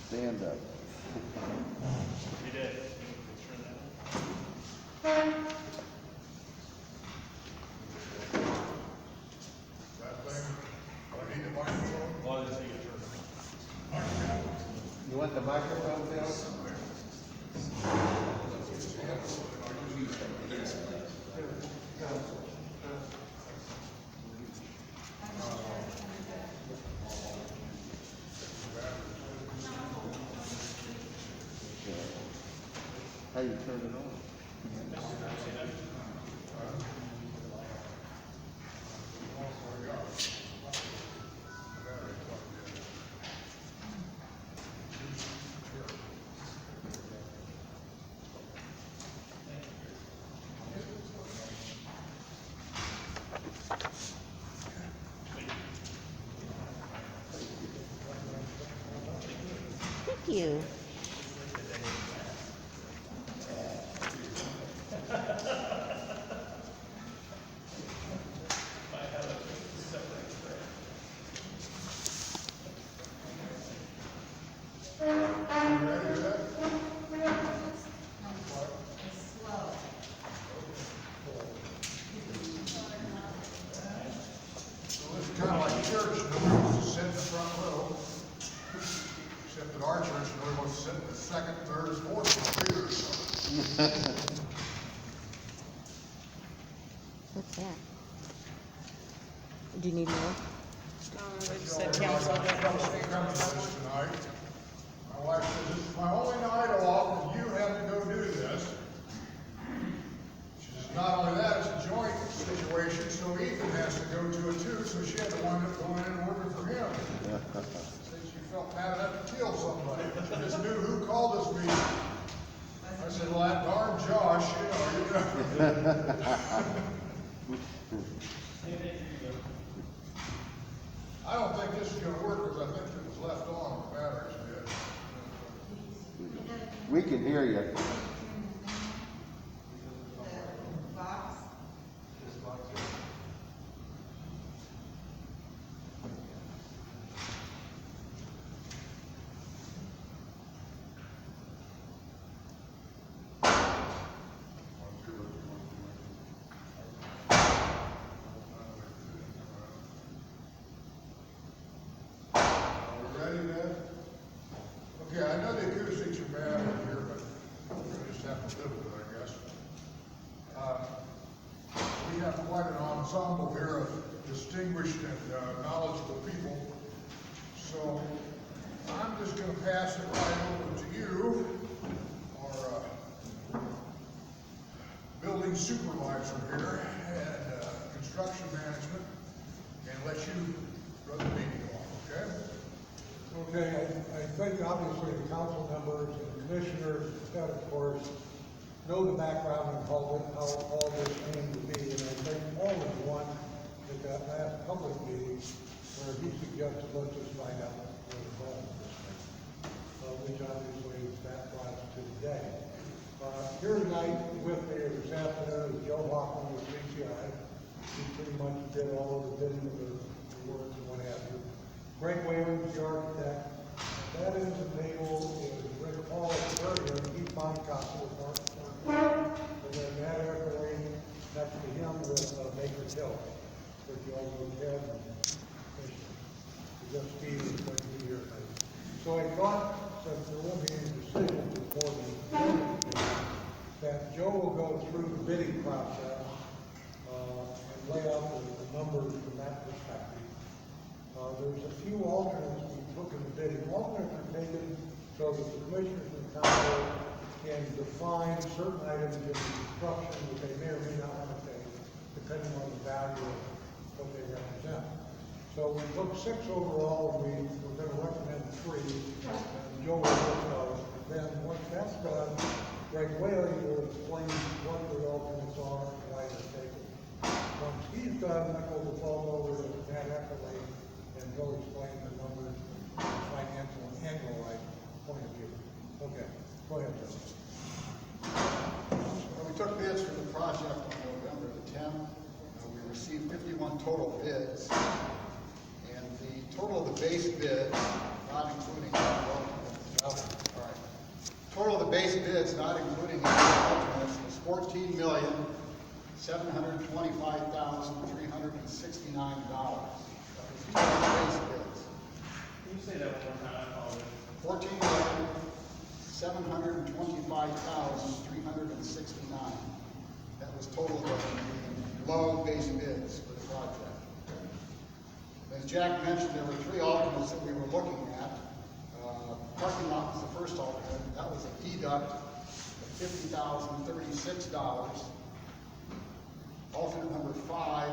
Stand up. You did. That thing, I need the microphone. Well, I just need to turn You want the microphone, Bill? How you turn it on? Thank you. Kind of like church, nobody wants to sit in the front row. Except at our church, nobody wants to sit in the second, third, fourth, or What's that? Do you need more? They just said council didn't want to share Come to on that this one. tonight. My wife says, this is my only night off, and you have to go do this. She says, not only that, it's a joint situation, so Ethan has to go to it too, so she had to wind up going in and working for him. Said she felt bad enough to kill somebody. She just knew who called this meeting. I said, well, that darn Josh, you know. I don't think this is gonna work, because I think it was left on, the batteries did. We can hear you. Ready, Ned? Okay, I know the acoustics are bad in here, but we're gonna just have to live with it, I guess. We have quite an ensemble here of distinguished and knowledgeable people. So I'm just gonna pass it right over to you, our building supervisor here and construction management, and let you run the meeting off, okay? Okay, I think obviously the council members and commissioners, that of course, know the background and how all this came to be, and I think Paul was one at that last public meeting where he suggested, let's just find out where the problem is, which obviously that brought us to today. Here tonight with me this afternoon is Joe Hoffman with CCI. He pretty much did all of the bidding of the work and what have you. Greg Whaley, the architect. That is the table is Rick Hall earlier, he's my council of and then Matt Eckerly next to him with Baker Hill, which you also had. Just Steve is going to be here. So I thought, since there won't be any decisions before the meeting, that Joe will go through the bidding process and lay out the numbers from that perspective. There's a few alternates we took in the bidding. Alternates are taken so that the commissioners and council can define certain items in construction that they may or may not want to take, depending on the value of what they represent. So we took 6 overall, and we're going to recommend 3, and Joe will look at those. And then once that's done, Greg Whaley will explain what the alternates are and why they're taken. Once he's done, then we'll fall over to Matt Eckerly, and he'll explain the numbers from a financial and annualized point of view. Okay, go ahead, Joe. Well, we took bids for the project on November the 10th. We received 51 total bids. And the total of the base bid, not including how many? All right. Total of the base bids, not including any alternates, was $14,725,369. That was the total base bids. Can you say that one more time? I apologize. $14,725,369. That was total of the low base bids for the project. As Jack mentioned, there were 3 alternates that we were looking at. Parking lot was the first alternate. That was a deduct of $50,036. Alternate number 5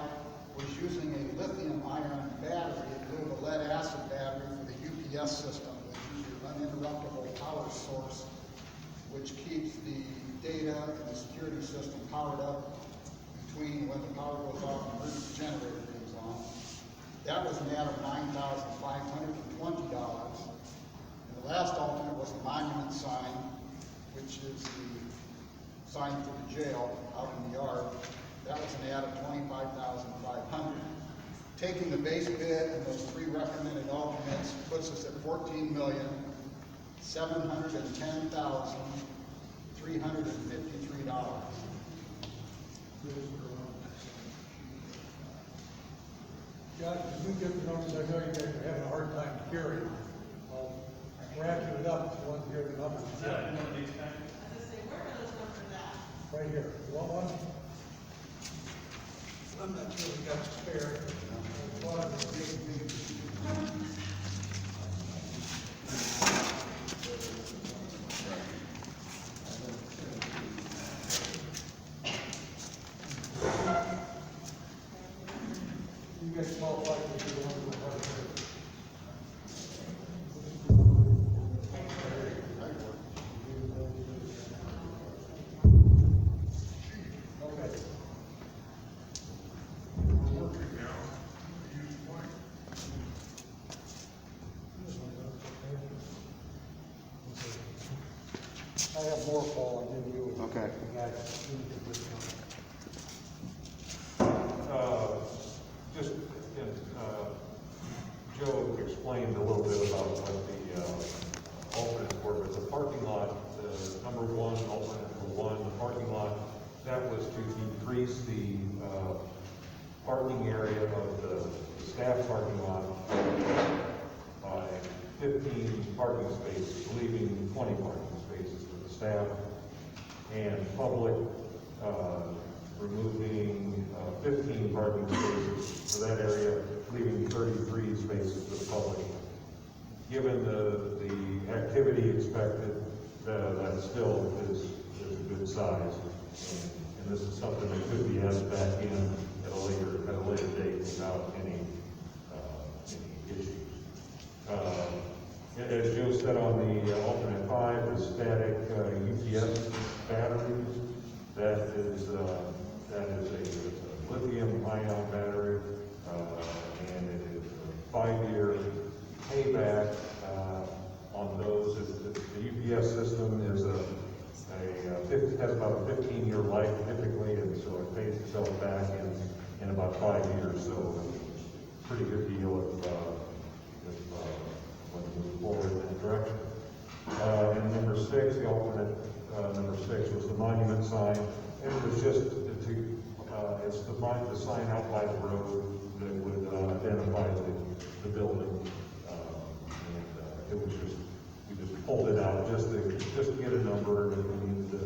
was using a lithium-ion battery in lieu of a lead-acid battery for the UPS system, which is your uninterruptible power source, which keeps the data and the security system powered up between when the power goes off and the generator comes on. That was an add of $9,520. And the last alternate was the monument sign, which is the sign for the jail out in the yard. That was an add of $25,500. Taking the base bid and those 3 recommended alternates puts us at $14,710,353. Josh, did we get the numbers? I know you guys are having a hard time hearing. Ratchet it up if you want to hear the numbers. Right here. You want one? I'm not sure we got spare. One of the big. You guys qualify to be the one who are here. I have more, Paul, I'll give you. Okay. Just, Joe explained a little bit about what the alternates were, but the parking lot, number 1, alternate for 1, the parking lot, that was to decrease the parking area of the staff parking lot by 15 parking spaces, leaving 20 parking spaces for the staff, and public, removing 15 parking spaces for that area, leaving 33 spaces for the public. Given the activity expected, that still is a good size. And this is something that could be added back in at a later date without any issues. As Joe said on the alternate 5, the static UPS batteries, that is a lithium-ion battery, and it is a 5-year payback on those. The UPS system is has about a 15-year life typically, and so it pays itself back in about 5 years. So, pretty good deal if when we move forward in that direction. And number 6, the alternate number 6 was the monument sign. And it was just it's the sign out by the road that would identify the building. And it was just, we just pulled it out just to get a number, and we needed to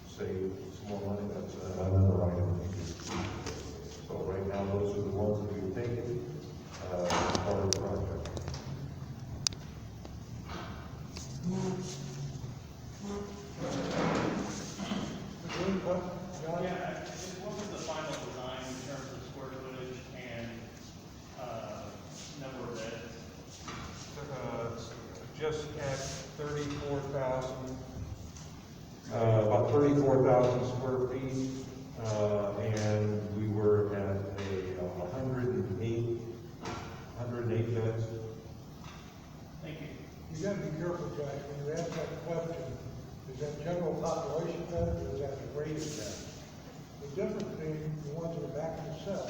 save some more money. That's another item. So right now, those are the ones that we've taken as part of the project. Yeah, what was the final design in terms of square footage and number of beds? Just at 34,000, about 34,000 square feet, and we were at 108 beds. Thank you. You gotta be careful, Jack, when you ask that question, is that general population bed, or is that the rated bed? The difference being the ones in the back of the cell,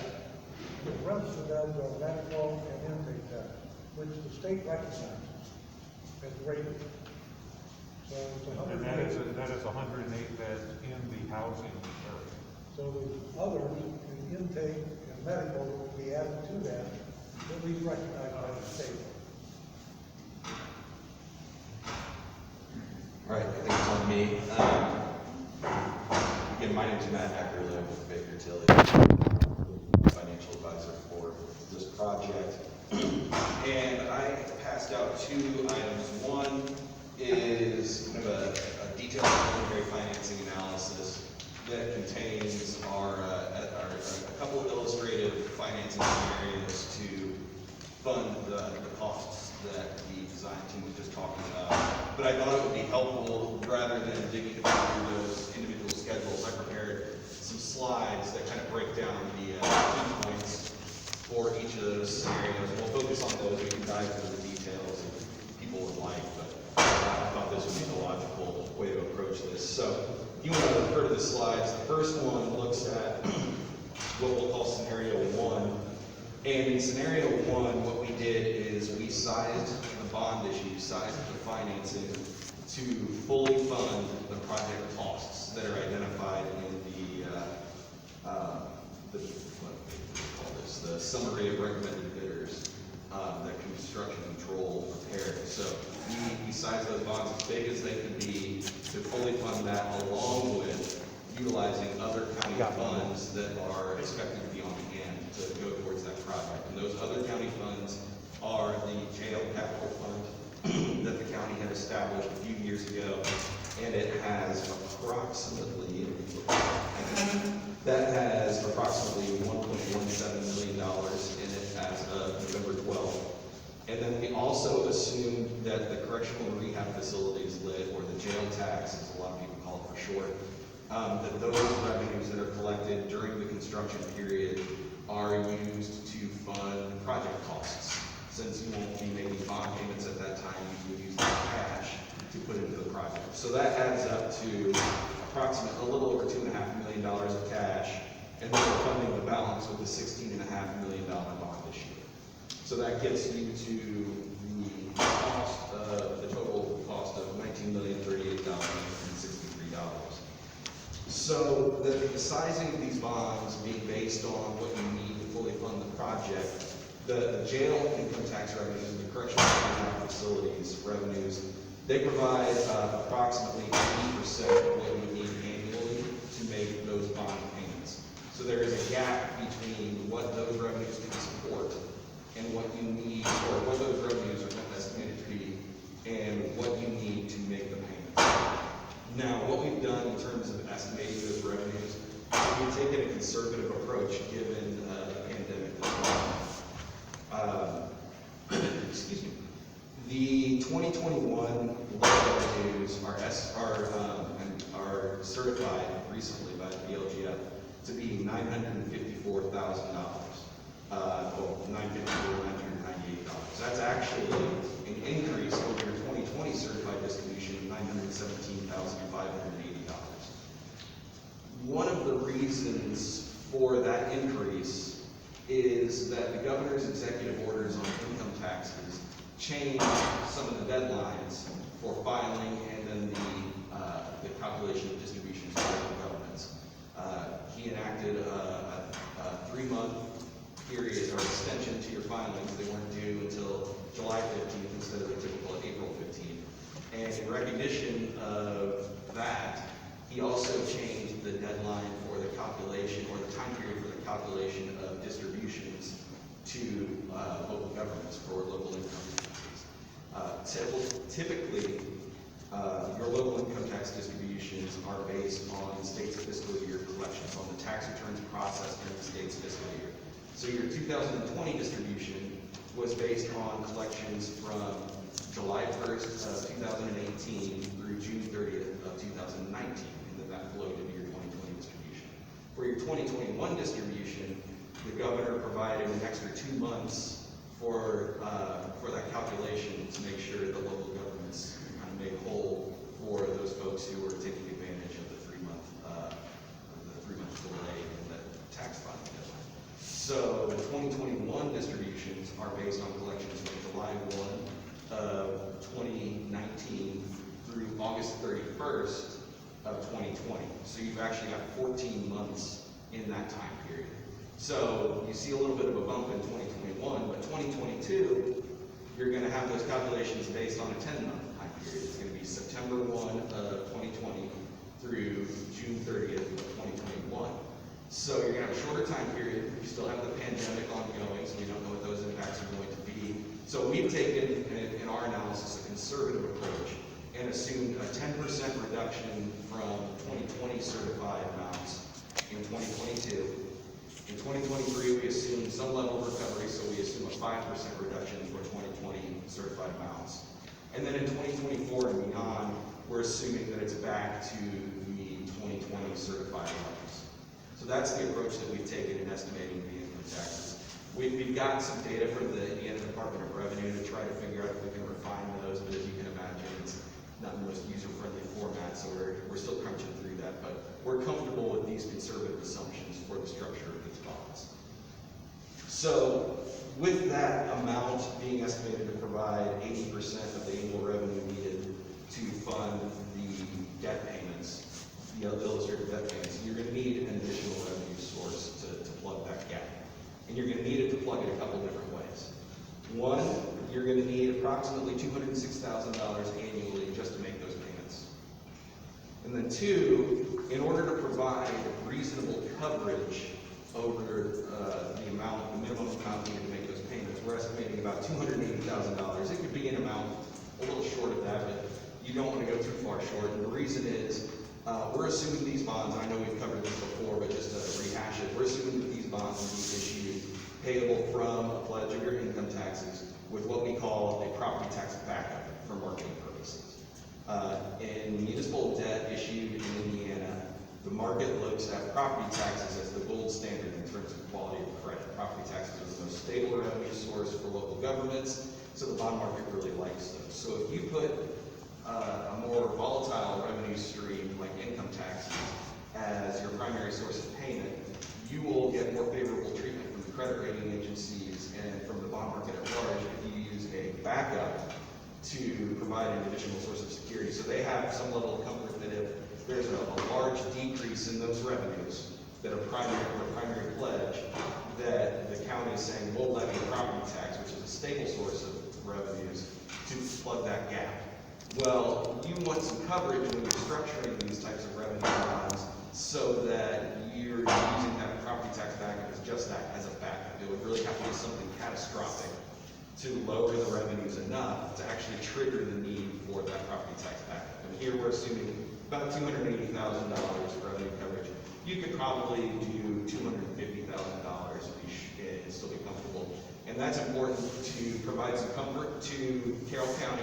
the rest of the beds are medical and intake beds, which the state recognizes. at the rate. So it's And that is 108 beds in the housing area. So the others, the intake and medical, will be added to that, at least recognized by the state. All right, I think it's on me. Again, my name's Matt Ackerley, I'm with Baker Tilly, financial advisor for this project. And I passed out two items. One is kind of a detailed preliminary financing analysis that contains a couple of illustrative financing scenarios to fund the costs that the design team was just talking about. But I thought it would be helpful, rather than digging through those individual schedules, I prepared some slides that kind of break down the key points for each of those scenarios. We'll focus on those. We can dive into the details if people would like, but I thought this would be the logical way to approach this. So if you want to refer to the slides, the first one looks at what we'll call scenario one. And in scenario one, what we did is we sized the bond issue, sized the financing to fully fund the project costs that are identified in the summary of recommended bidders that construction control prepared. So we sized those bonds as big as they could be to fully fund that, along with utilizing other county funds that are expected to be on hand to go towards that project. And those other county funds are the jail capital fund that the county had established a few years ago, and it has approximately $1.17 million in it as of November 12th. And then we also assumed that the correctional and rehab facilities lit, or the jail tax, as a lot of people call it for short, that those revenues that are collected during the construction period are used to fund project costs. Since you won't be making bond payments at that time, you will use that cash to put into the project. So that adds up to approximately a little over $2.5 million of cash, and then we're funding the balance with the $16.5 million bond issue. So that gets you to the cost of the total cost of $19,038,63. So the sizing of these bonds being based on what you need to fully fund the project, the jail income tax revenues and the correctional facilities revenues, they provide approximately 80% of what you need annually to make those bond payments. So there is a gap between what those revenues can support and what you need, or what those revenues are estimated to be, and what you need to make the payments. Now, what we've done in terms of estimating those revenues, we've taken a conservative approach given the pandemic. Excuse me. The 2021 revenues are certified recently by the BLGF to be $954,000. $954,998. That's actually an increase over your 2020 certified distribution of $917,580. One of the reasons for that increase is that the governor's executive orders on income taxes changed some of the deadlines for filing and then the calculation of distributions to local governments. He enacted a 3-month period or extension to your filings. They weren't due until July 15th instead of the typical April 15th. And in recognition of that, he also changed the deadline for the calculation, or the time period for the calculation of distributions to local governments for local income taxes. Typically, your local income tax distributions are based on the state's fiscal year collections, on the tax returns processed during the state's fiscal year. So your 2020 distribution was based on collections from July 1st of 2018 through June 30th of 2019, and then that flowed into your 2020 distribution. For your 2021 distribution, the governor provided an extra 2 months for that calculation to make sure that local governments kind of made whole for those folks who were taking advantage of the 3-month delay in the tax filing deadline. So the 2021 distributions are based on collections from July 1 of 2019 through August 31st of 2020. So you've actually got 14 months in that time period. So you see a little bit of a bump in 2021, but 2022, you're gonna have those calculations based on a 10-month time period. It's gonna be September 1 of 2020 through June 30th of 2021. So you're gonna have a shorter time period. You still have the pandemic ongoing, so we don't know what those impacts are going to be. So we've taken, in our analysis, a conservative approach and assumed a 10% reduction from 2020 certified amounts in 2022. In 2023, we assume some level of recovery, so we assume a 5% reduction for 2020 certified amounts. And then in 2024 and beyond, we're assuming that it's back to the 2020 certified levels. So that's the approach that we've taken in estimating the income taxes. We've got some data from the Indiana Department of Revenue to try to figure out if we can refine those, but as you can imagine, it's not the most user-friendly format, so we're still crunching through that, but we're comfortable with these conservative assumptions for the structure of these bonds. So with that amount being estimated to provide 80% of the annual revenue needed to fund the debt payments, the illustrated debt payments, you're going to need an additional revenue source to plug that gap. And you're going to need it to plug it a couple different ways. One, you're going to need approximately $206,000 annually just to make those payments. And then two, in order to provide reasonable coverage over the minimum amount needed to make those payments, we're estimating about $280,000. It could be an amount a little short of that, but you don't want to go too far short. And the reason is, we're assuming these bonds, and I know we've covered this before, but just to rehash it, we're assuming that these bonds will be issued payable from a pledge of your income taxes with what we call a property tax backup for marketing purposes. In municipal debt issued in Indiana, the market looks at property taxes as the gold standard in terms of quality of credit. Property taxes are the most stable revenue source for local governments, so the bond market really likes those. So if you put a more volatile revenue stream like income taxes as your primary source of payment, you will get more favorable treatment from the credit rating agencies and from the bond market at large if you use a backup to provide an additional source of security. So they have some level of comfort that if there's a large decrease in those revenues that are primary pledge, that the county is saying, we'll levy a property tax, which is a stable source of revenues, to plug that gap. Well, you want some coverage when you're structuring these types of revenue bonds so that you're using that property tax backup as just that, as a backup. It would really have to be something catastrophic to lower the revenues enough to actually trigger the need for that property tax backup. And here we're assuming about $280,000 of revenue coverage. You could probably do $250,000 and still be comfortable. And that's important to provide some comfort to Carroll County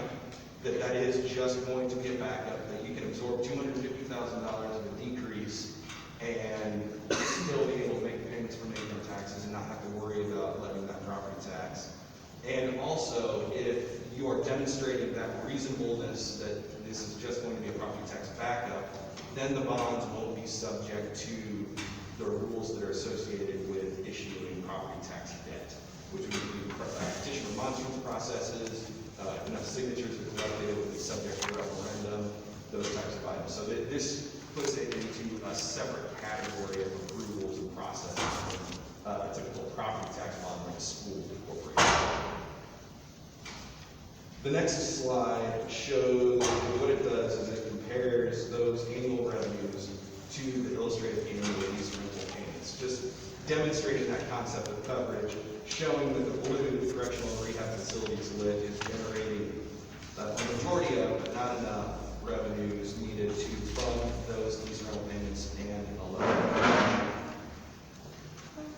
that is just going to be a backup, that you can absorb $250,000 of a decrease and still be able to make payments from income taxes and not have to worry about levying that property tax. And also, if you are demonstrating that reasonableness, that this is just going to be a property tax backup, then the bonds won't be subject to the rules that are associated with issuing property tax debt, which would include petition remonstrance processes, enough signatures are collected, it would be subject to referendum, those types of items. So this puts it into a separate category of approvals and processes than a typical property tax bond like a school corporation. The next slide shows what it does is it compares those annual revenues to the illustrated annual lease rental payments, just demonstrating that concept of coverage, showing that the Blue Correctional and Rehab Facilities lit is generating a majority of, but not enough, revenues needed to fund those lease rental payments and a loan.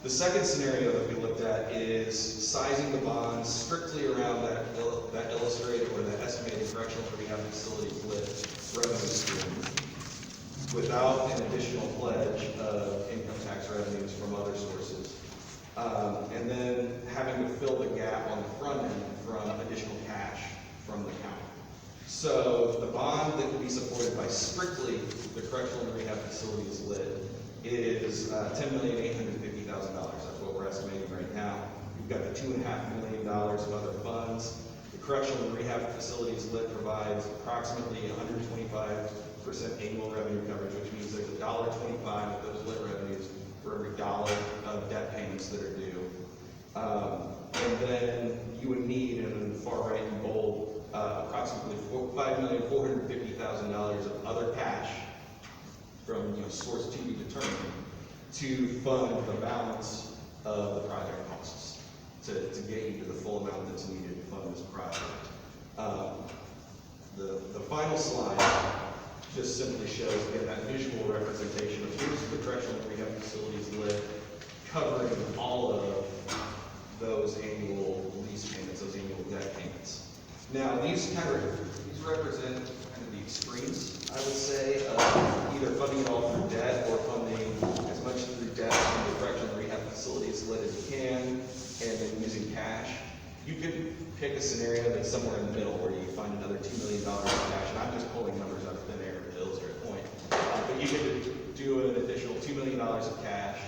The second scenario that we looked at is sizing the bonds strictly around that illustrated or that estimated correctional and rehab facility lit revenue stream without an additional pledge of income tax revenues from other sources. And then having to fill the gap on the front end from additional cash from the county. So the bond that can be supported by strictly the correctional and rehab facilities lit is $10,850,000. That's what we're estimating right now. We've got the $2.5 million of other funds. The correctional and rehab facilities lit provides approximately 125% annual revenue coverage, which means there's $1.25 of those lit revenues for every dollar of debt payments that are due. And then you would need, in the far right in bold, approximately $5,450,000 of other cash from source to be determined to fund the balance of the project costs, to get you to the full amount that's needed to fund this project. The final slide just simply shows, again, that visual representation of here's the correctional and rehab facilities lit, covering all of those annual lease payments, those annual debt payments. Now, these represent kind of the extremes, I would say, of either funding it all through debt or funding as much through debt from the correctional and rehab facilities lit as you can, and then using cash. You could pick a scenario that's somewhere in the middle where you find another $2 million of cash, and I'm just pulling numbers out of thin air to illustrate a point. But you could do an additional $2 million of cash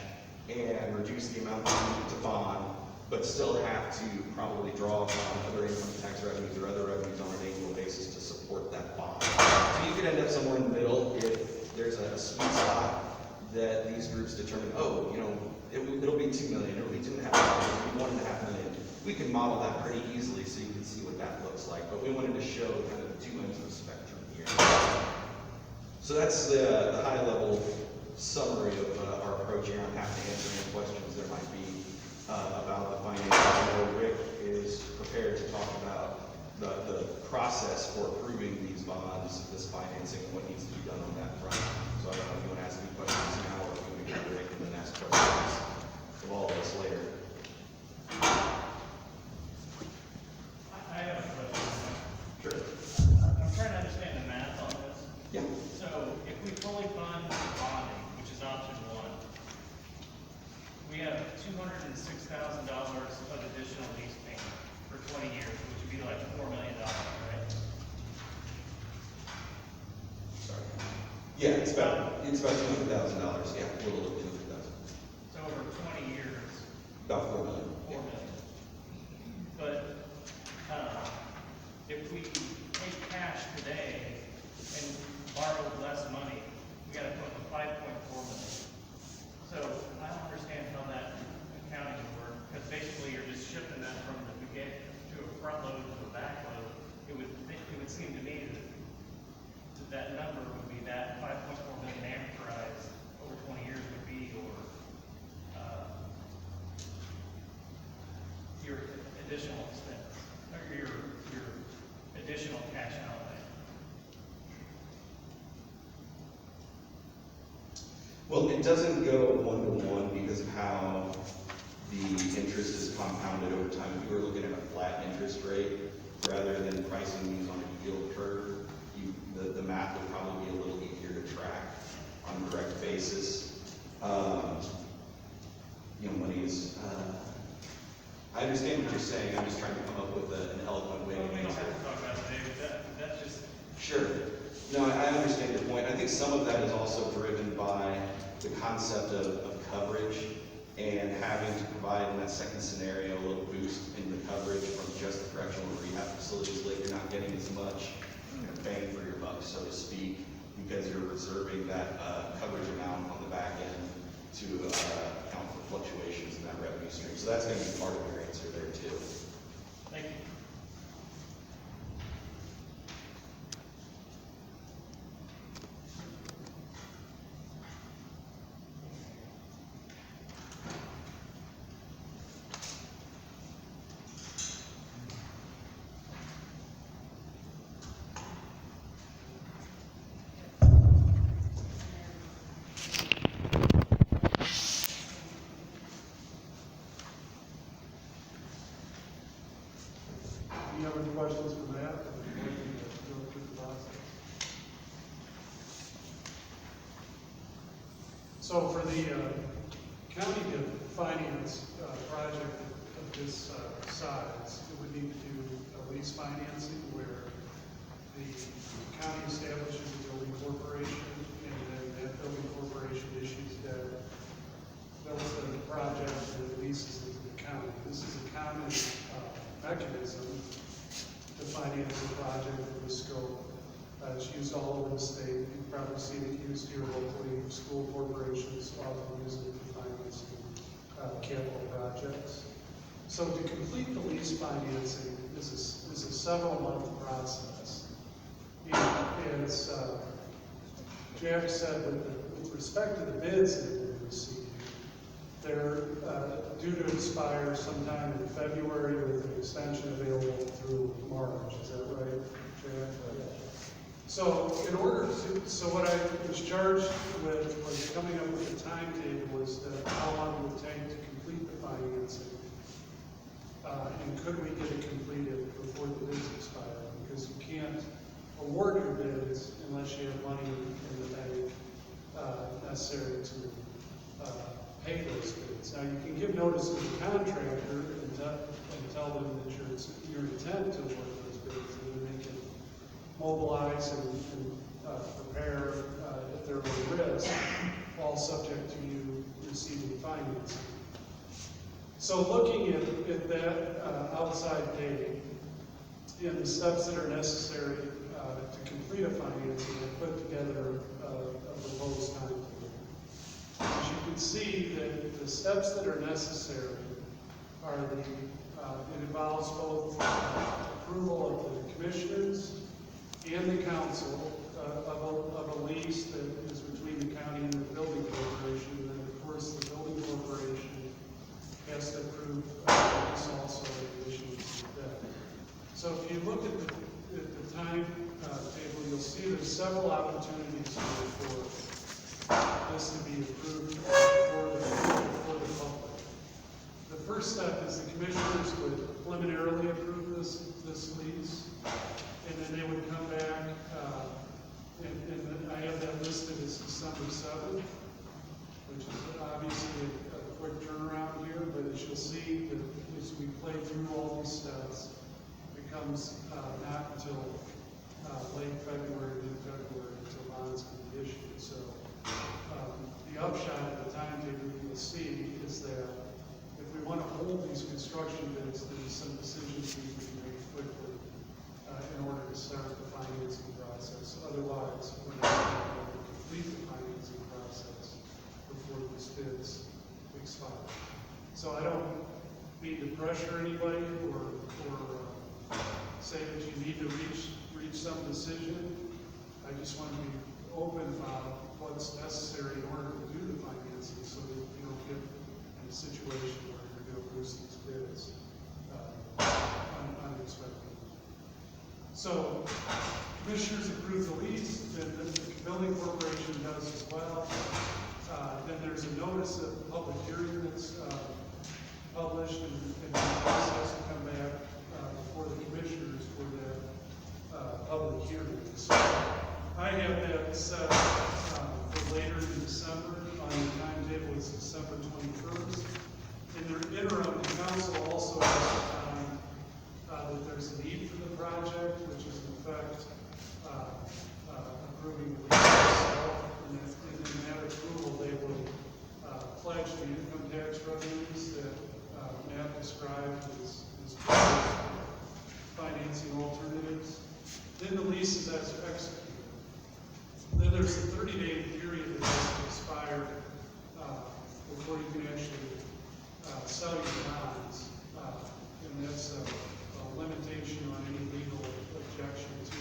and reduce the amount you need to bond, but still have to probably draw upon other income tax revenues or other revenues on an annual basis to support that bond. So you could end up somewhere in the middle if there's a sweet spot that these groups determine, oh, it'll be $2 million, it'll be $2.5 million, it'll be $1.5 million. We can model that pretty easily so you can see what that looks like, but we wanted to show kind of the two ends of the spectrum here. So that's the high level summary of our approach here. I'm happy to answer any questions there might be about the financing. I know Rick is prepared to talk about the process for approving these bonds, this financing, and what needs to be done on that front. So I don't know if you want to ask any questions now, or if you want to get Rick and then ask questions of all of us later. I have a question. Sure. I'm trying to understand the math on this. Yeah. So if we fully fund bonding, which is option one, we have $206,000 of additional lease payment for 20 years, which would be like $4 million, right? Sorry. Yeah, it's about $200,000. Yeah, a little over $200,000. So over 20 years, About $4 million. $4 million. But if we take cash today and borrow less money, we got to put up $5.4 million. So I don't understand how that accounting would work, because basically you're just shifting that from the beginning to a front load to a back load. It would seem to me that number would be that 5.4 million amortized over 20 years would be your additional expense, or your additional cash outlay. Well, it doesn't go one-to-one because of how the interest is compounded over time. If you were looking at a flat interest rate rather than pricing these on a yield curve, the math would probably be a little easier to track on a correct basis. Money is, I understand what you're saying. I'm just trying to come up with an eloquent way Well, to we don't answer have it. to talk about it today, but that's just, Sure. No, I understand your point. I think some of that is also driven by the concept of coverage and having to provide in that second scenario a little boost in the coverage from just the correctional and rehab facilities. Like you're not getting as much bang for your buck, so to speak, because you're reserving that coverage amount on the back end to account for fluctuations in that revenue stream. So that's going to be part of your answer there too. thank you. Do you have any questions for Matt? Or do you want me to go through the process? So for the county to finance a project of this size, it would need to do a lease financing where the county establishes a building corporation, and then that building corporation issues debt, builds the project, and leases it to the county. This is a common mechanism to finance a project of this scope. It's used all over the state. You've probably seen it used here locally. School corporations often use it to finance capital projects. So to complete the lease financing is a several-month process. And as Jack said, with respect to the bids that we received, they're due to expire sometime in February with an extension available through March. Is that right, Jack? So so what I was charged with was coming up with a timetable as to how long it would take to complete the financing. And could we get it completed before the bids expire? Because you can't award your bids unless you have money in the bank necessary to pay those bids. Now, you can give notice to the contractor and tell them that your intent to award those bids, and then they can mobilize and prepare if they're at risk, all subject to you receiving financing. So looking at that outside date and the steps that are necessary to complete a financing, I put together a proposed timetable. As you can see, that the steps that are necessary are it involves both approval of the commissioners and the council of a lease that is between the county and the building corporation. And then, of course, the building corporation has to approve this also in addition to that. So if you look at the time table, you'll see there's several opportunities for this to be approved for the public. The first step is the commissioners would preliminarily approve this lease, and then they would come back, and I have that listed as December 7th, which is obviously a quick turnaround here, but as you'll see, as we play through all these steps, it becomes not until late February, mid-February, until bonds can be issued. So the upshot of the timetable you'll see is that if we want to hold these construction bids, there's some decisions we need to make quickly in order to start the financing process. Otherwise, we're not going to be able to complete the financing process before these bids expire. So I don't mean to pressure anybody or say that you need to reach some decision. I just want to be open about what's necessary in order to do the financing so that you don't get in a situation where you're going to lose these bids unexpectedly. So, commissioners approve the lease, then the building corporation does as well. Then there's a notice of public hearing that's published, and the process to come back before the commissioners for that public hearing. So I have that set for later in December. On the timetable, it's December 21st. In the interim, the council also has time that there's a need for the project, which is in effect approving the lease itself. And in that approval, they will pledge the income tax revenues that Matt described as financing alternatives. Then the lease is executed. Then there's a 30-day period that has to expire before you can actually sell your bonds. And that's a limitation on any legal objection to the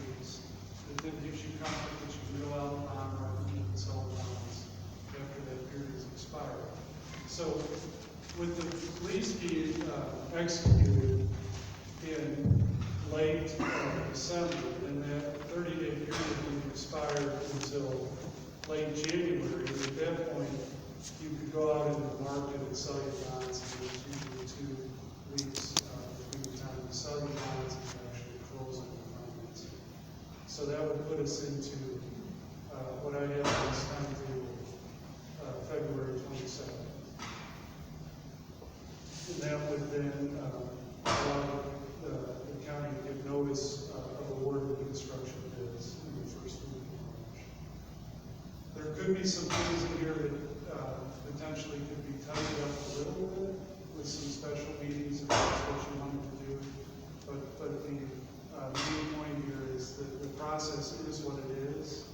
lease. It then gives you comfort that you can go out and bond market and sell bonds after that period is expired. So with the lease being executed in late December, and that 30-day period being expired until late January, at that point, you could go out into the market and sell your bonds, and there's usually 2 weeks between the time you sell your bonds and actually close on your financing. So that would put us into what I have on this timetable, February 27th. And that would then allow the county to give notice of award of the construction bids in the first week of March. There could be some things in here that potentially could be tidied up a little bit with some special meetings if that's what you wanted to do. But the main point here is that the process is what it is.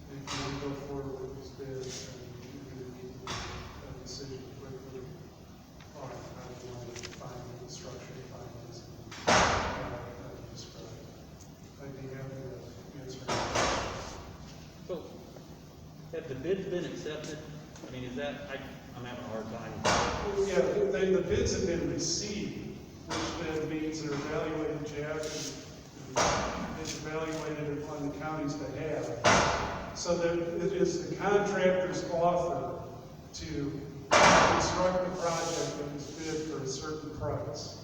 And if you want to go forward with this bid, then you're going to need to make a decision quickly on how you want to define the structure of financing. Described. I'd be happy to answer any questions. So, have the bids been accepted? I mean, is that, I'm having a hard time. Yeah, the bids have been received, which then means they're evaluated, Jack, and it's evaluated on the county's behalf. So that it is the contractor's offer to construct the project that was bid for a certain price.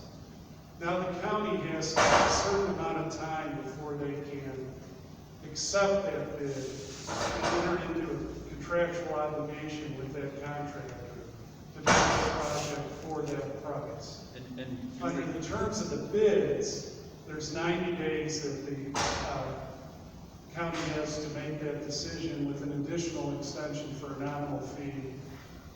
Now, the county has a certain amount of time before they can accept that bid and enter into a contractual obligation with that contractor to do the project for that price. And Under the terms of the bids, there's 90 days that the county has to make that decision with an additional extension for a nominal fee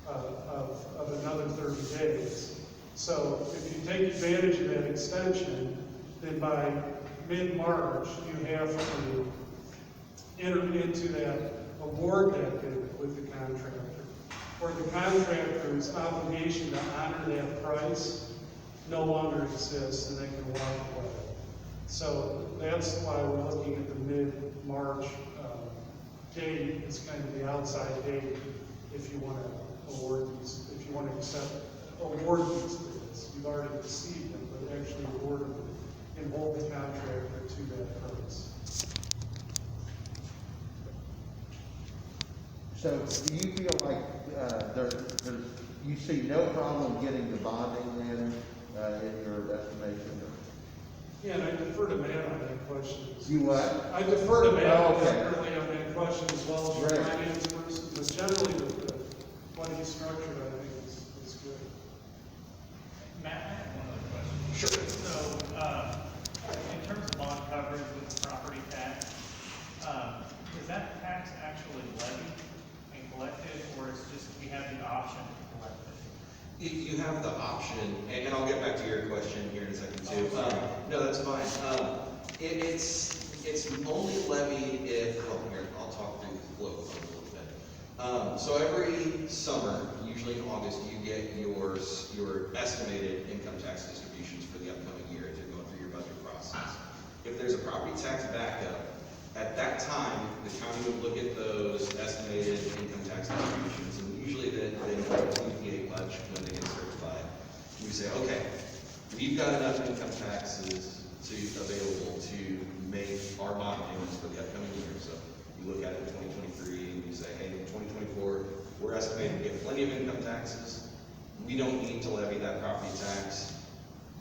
of another 30 days. So if you take advantage of that extension, then by mid-March, you have to enter into that, award that bid with the contractor. Or the contractor's obligation to honor that price no longer exists and they can walk away. So that's why we're looking at the mid-March date. It's kind of the outside date if you want to award these, if you want to award these bids. You've already received them, but actually award them and hold the contractor to that price. So do you feel like, you see no problem getting the bonding then, in your estimation? Yeah, and I defer to Matt on that question. You what? I defer to Matt Oh, okay. definitely on that question as well as your Great. finance person, but generally what he structured, I think is good. Matt, I have one other question. Sure. So, in terms of bond coverage with property tax, is that tax actually levied and collected, or is just, we have the option to collect it? You have the option, and I'll get back to your question here in a second too. No, that's fine. It's only levied if, well, here, I'll talk through the flow a little bit. So every summer, usually in August, you get your estimated income tax distributions for the upcoming year as you're going through your budget process. If there's a property tax backup, at that time, the county would look at those estimated income tax distributions, and usually they don't deviate much when they get certified. We say, okay, we've got enough income taxes available to make our bond payments for the upcoming year. So you look at it in 2023 and you say, hey, in 2024, we're estimating to get plenty of income taxes. We don't need to levy that property tax.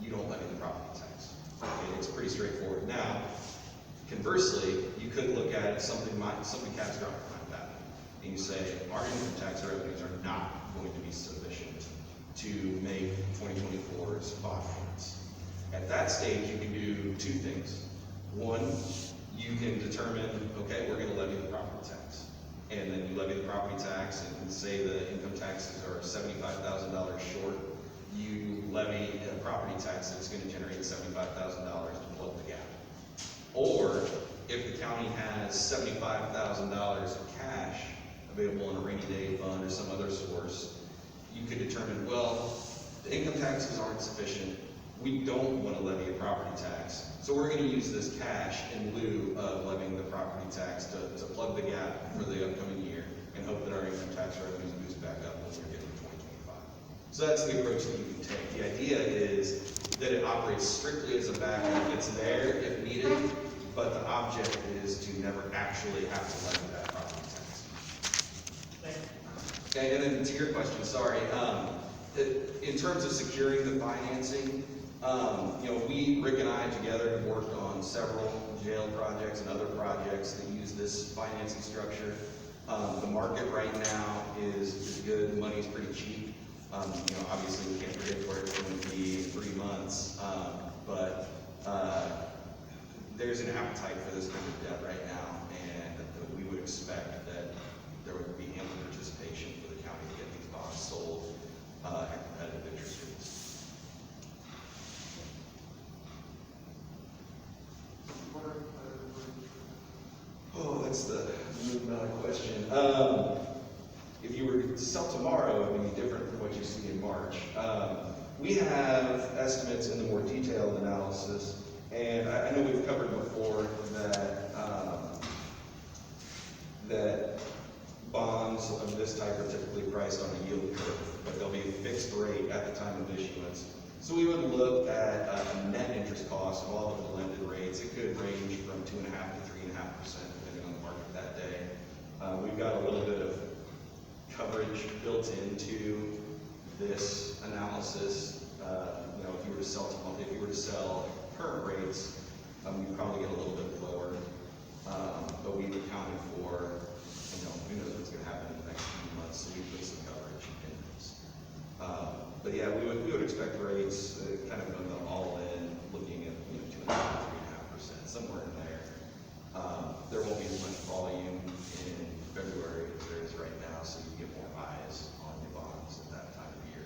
You don't levy the property tax. Okay, it's pretty straightforward. Now, conversely, you could look at something catastrophic might happen, and you say, our income tax revenues are not going to be sufficient to make 2024's bond payments. At that stage, you can do two things. One, you can determine, okay, we're going to levy the property tax. And then you levy the property tax, and say the income taxes are $75,000 short. You levy a property tax that's going to generate $75,000 to plug the gap. Or, if the county has $75,000 of cash available in a rainy day fund or some other source, you could determine, well, the income taxes aren't sufficient. We don't want to levy a property tax. So we're going to use this cash in lieu of levying the property tax to plug the gap for the upcoming year and hope that our income tax revenues boost back up when we get to 2025. So that's the approach that you can take. The idea is that it operates strictly as a backup. It's there if needed, but the object is to never actually have to levy that property tax. Okay, and then to your question, sorry, in terms of securing the financing, Rick and I together have worked on several jail projects and other projects that use this financing structure. The market right now is good. The money's pretty cheap. Obviously we can't predict where it's going to be in 3 months, but there's an appetite for this kind of debt right now, and we would expect that there would be ample participation for the county to get these bonds sold at competitive interest rates. what's the amount of question? If you were to sell tomorrow, it would be different from what you see in March. We have estimates in the more detailed analysis, and I know we've covered before that, that bonds of this type are typically priced on a yield curve, but they'll be a fixed rate at the time of issuance. So we would look at a net interest cost of all of the blended rates. It could range from 2.5% to 3.5%, depending on the market that day. We've got a little bit of coverage built into this analysis. You know, if you were to sell current rates, you'd probably get a little bit lower. But we've accounted for, you know, who knows what's going to happen in the next few months, so we put some coverage in this. But yeah, we would expect rates kind of going all in, looking at, you know, 2.5% to 3.5%, somewhere in there. There won't be as much volume in February as there is right now, so you get more eyes on your bonds at that time of year.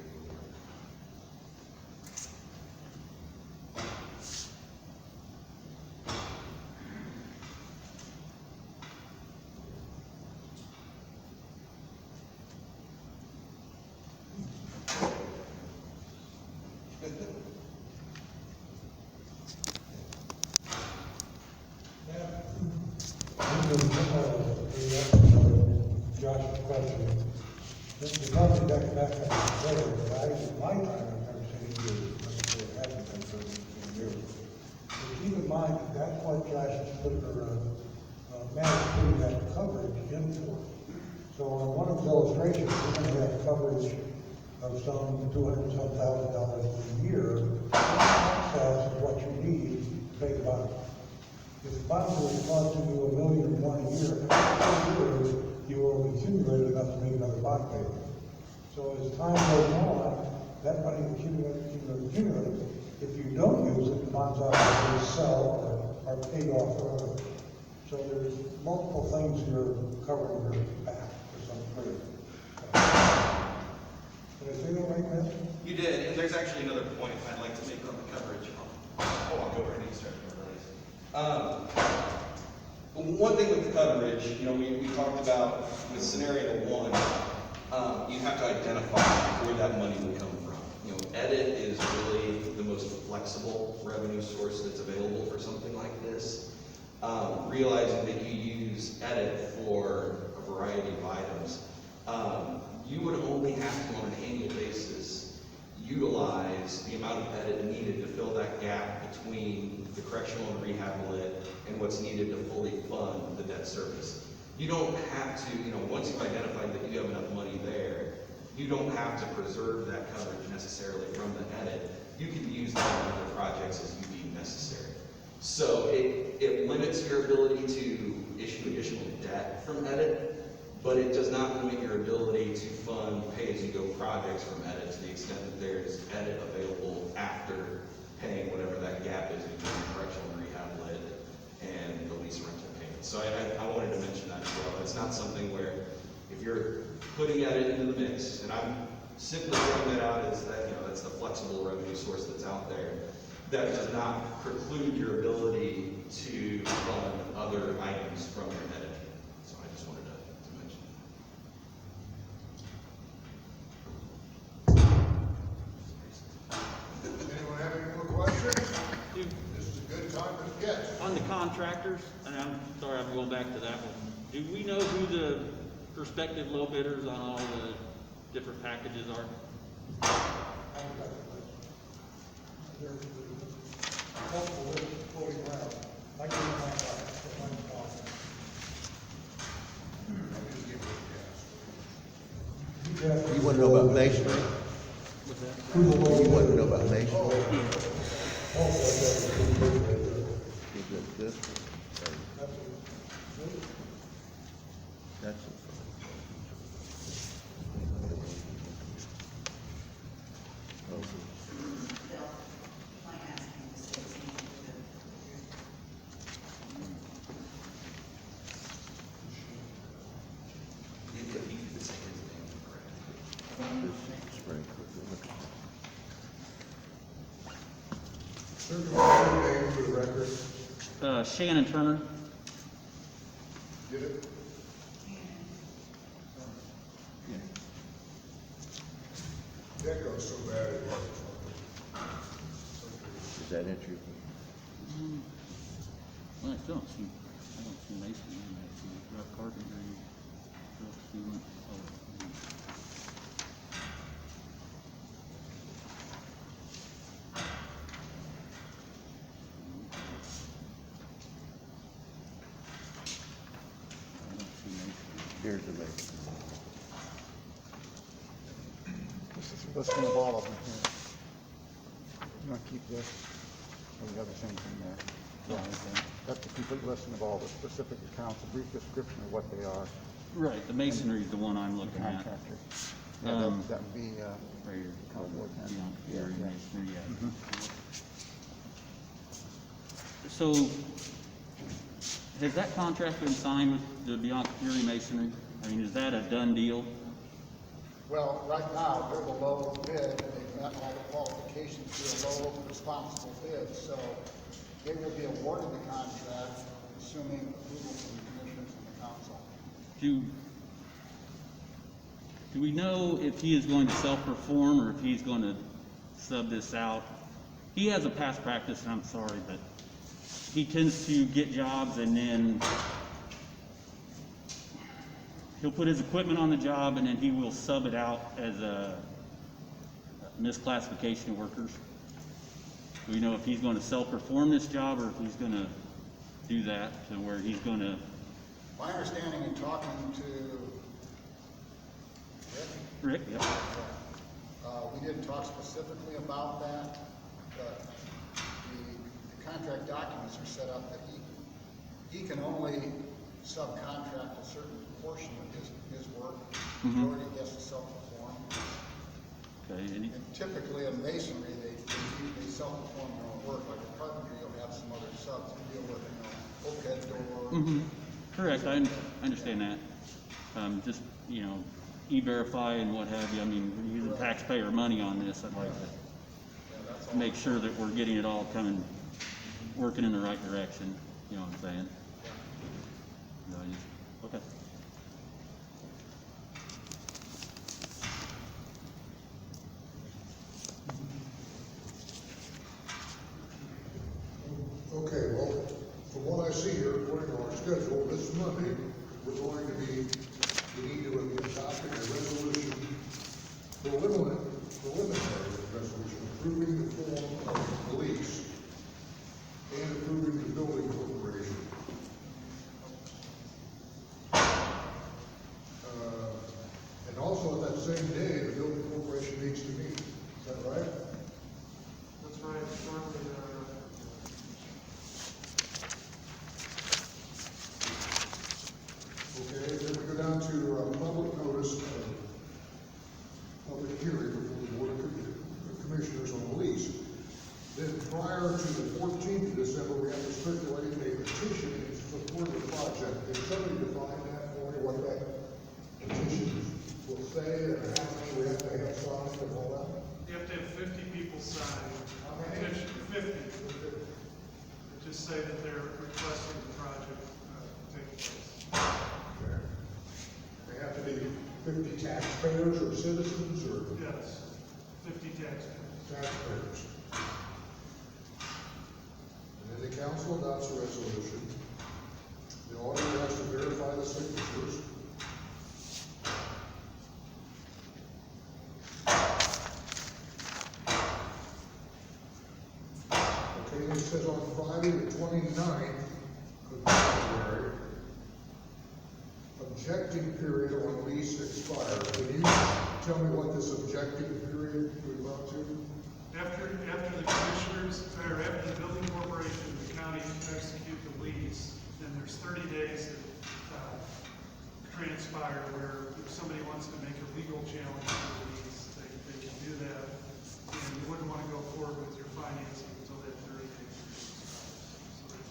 Josh's question. The company back together, but in my time, I've never seen it used, it hasn't been for years. But keep in mind, that's what Josh has put managed that coverage in for. So on one of his illustrations, we're going to have coverage of some $200-some thousand a year. That's what you need to pay the bond. If the bond was costing you $1 million a year, you will accumulate enough to make another bond payment. So as time goes on, that money accumulates. If you don't use it, the bonds obviously sell or are paid off early. So there's multiple things you're covering your back to some degree. Did I say that right, man? You did, and there's actually another point I'd like to make on the coverage. I'll go right into start. One thing with the coverage, you know, we talked about with scenario one, you have to identify where that money would come from. You know, edit is really the most flexible revenue source that's available for something like this. Realizing that you use edit for a variety of items, you would only have to, on an annual basis, utilize the amount of edit needed to fill that gap between the correctional and rehab lit and what's needed to fully fund the debt service. You don't have to, you know, once you've identified that you have enough money there, you don't have to preserve that coverage necessarily from the edit. You can use that on other projects as you deem necessary. So it limits your ability to issue additional debt from edit, but it does not limit your ability to fund pay-as-you-go projects from edit to the extent that there's edit available after paying whatever that gap is between correctional and rehab lit and the lease rental payments. So I wanted to mention that as well. It's not something where if you're putting edit into the mix, and I'm simply throwing that out as that, you know, that's the flexible revenue source that's out there, that does not preclude your ability to fund other items from your edit. So I just wanted to mention that. Anyone have any more questions? Do- This is a good time to get. On the contractors, and I'm sorry, I'm going back to that one. Do we know who the prospective low bidders on all the different packages are? There's multiple lists floating around. I give you my thought. You want to know about masonry? Who's the low You want to bidder? know about masonry? Oh, that's good. Is it this? That's it. That's it. Sir, do you have your name for the record? Shannon Turner. Get it? That goes so bad it wasn't. Is that entry? Well, I still don't see masonry, I see rough carpentry, rough sealant, I don't see masonry. Here's the mason. This is listing of all of them here. You want to keep this, or the other things in there? Yeah, okay. That's the complete listing of all the specific accounts, a brief description of what they are. Right, the masonry is the one I'm looking at. Contractor. Yeah, that would be, Right here. Cowboy tent. Yeah, Yeah. masonry, yeah. Mhm. So, has that contract been signed with the Beyond Fury Masonry? I mean, is that a done deal? Well, right now, they're the lowest bid, and they've met all the qualifications to a low responsible bid, so they will be awarded the contract, assuming approval from the commissioners and the council. Do we know if he is going to self-perform or if he's going to sub this out? He has a past practice, and I'm sorry, but he tends to get jobs and then he'll put his equipment on the job and then he will sub it out as a misclassification of workers. Do we know if he's going to self-perform this job or if he's going to do that to where he's going to? My understanding in talking to Rick, yep. we didn't talk specifically about that, but the contract documents are set up that he can only subcontract a certain portion of his work. Mhm. Majority he has to self-perform. Okay, and And typically in masonry, they self-perform their own work, like a carpentry, you'll have some other subs who deal with, bulkhead doors. Mhm. Correct, I understand that. Just, E-Verify and what have you, I mean, we're using taxpayer money on this, I'd like to make sure that we're getting it all working in the right direction, you know what I'm saying? Okay. Okay, well, from what I see here, according to our schedule, this Monday, we need to adopt a resolution, preliminary resolution, approving the form of the lease and approving the building corporation. And also at that same day, the building corporation needs to meet. Is that right? That's right, shortly, Okay, then we go down to public notice of public hearing before the Board of Commissioners on the lease. Then prior to the 14th of December, we have to circulate a petition in support of the project. Can somebody define that for me, what that petition will say, and how many we have to have signed and all that? you have to have 50 people sign. How many? Petition, 50. Just say that they're requesting the project take place. They have to be 50 taxpayers or citizens or Yes, 50 taxpayers. taxpayers. And then the council adopts a resolution. The auditor has to verify the signatures. Okay, it says on Friday, the 29th of January, objecting period on lease expired. Can you tell me what this objecting period would run to? After the commissioners, or after the building corporation and the county execute the lease, then there's 30 days that transpire where if somebody wants to make a legal challenge to the lease, they can do that. And you wouldn't want to go forward with your financing until that 30 days expires.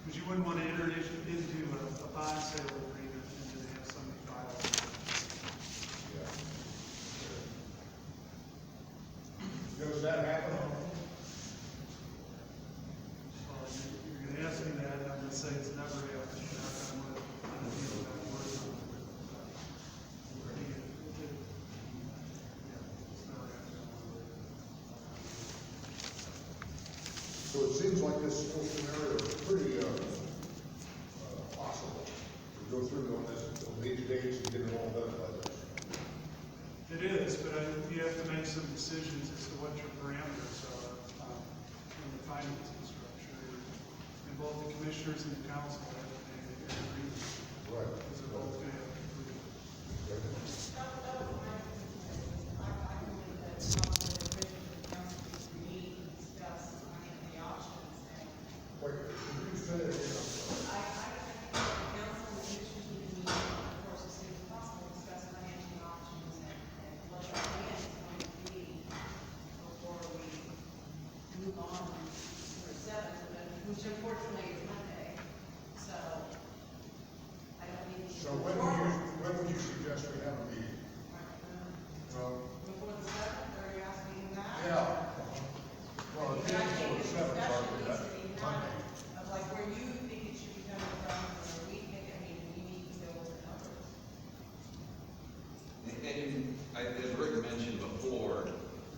Because you wouldn't want to enter into a bond sale agreement and then have somebody file. Does that happen? You're gonna ask me that, and I'm gonna say it's never So it seems like this whole scenario is pretty, possible to go through on these dates and get it all done by this. It is, but you have to make some decisions as to what your parameters are, in the financing structure. And both the commissioners and the council have to make an agreement. Right. Because they're both gonna have to agree. Wait, can you say it again? Which unfortunately is Monday, so I don't need to. So when would you suggest we have a meeting? Before the seventh, are you asking that? Yeah. Well, But I it's think before the the seventh, discussion probably, needs that to be Monday. had of like where you think it should be coming from, or we think, I mean, we need to go with the numbers. As Rick mentioned before,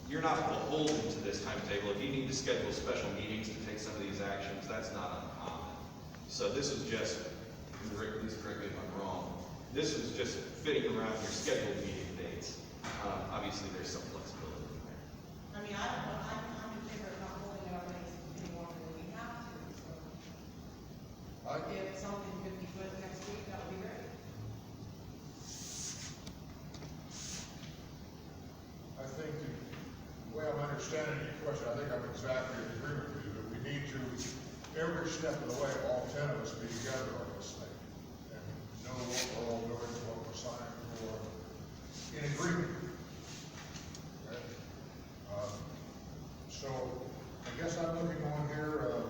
you're not beholden to this timetable. If you need to schedule special meetings to take some of these actions, that's not uncommon. So this is just, and Rick, please correct me if I'm wrong, this is just fitting around your scheduled meeting dates. Obviously, there's some flexibility in there. I mean, I'm in favor of not holding it up any longer than we have to, so. If something could be put next week, that would be great. I think the way I'm understanding your question, I think I'm exactly in agreement with you, that we need to, every step of the way, all 10 of us be together on this thing. And know what we're all doing, what we're signing for, in agreement. Okay? So, I guess I'm looking on here,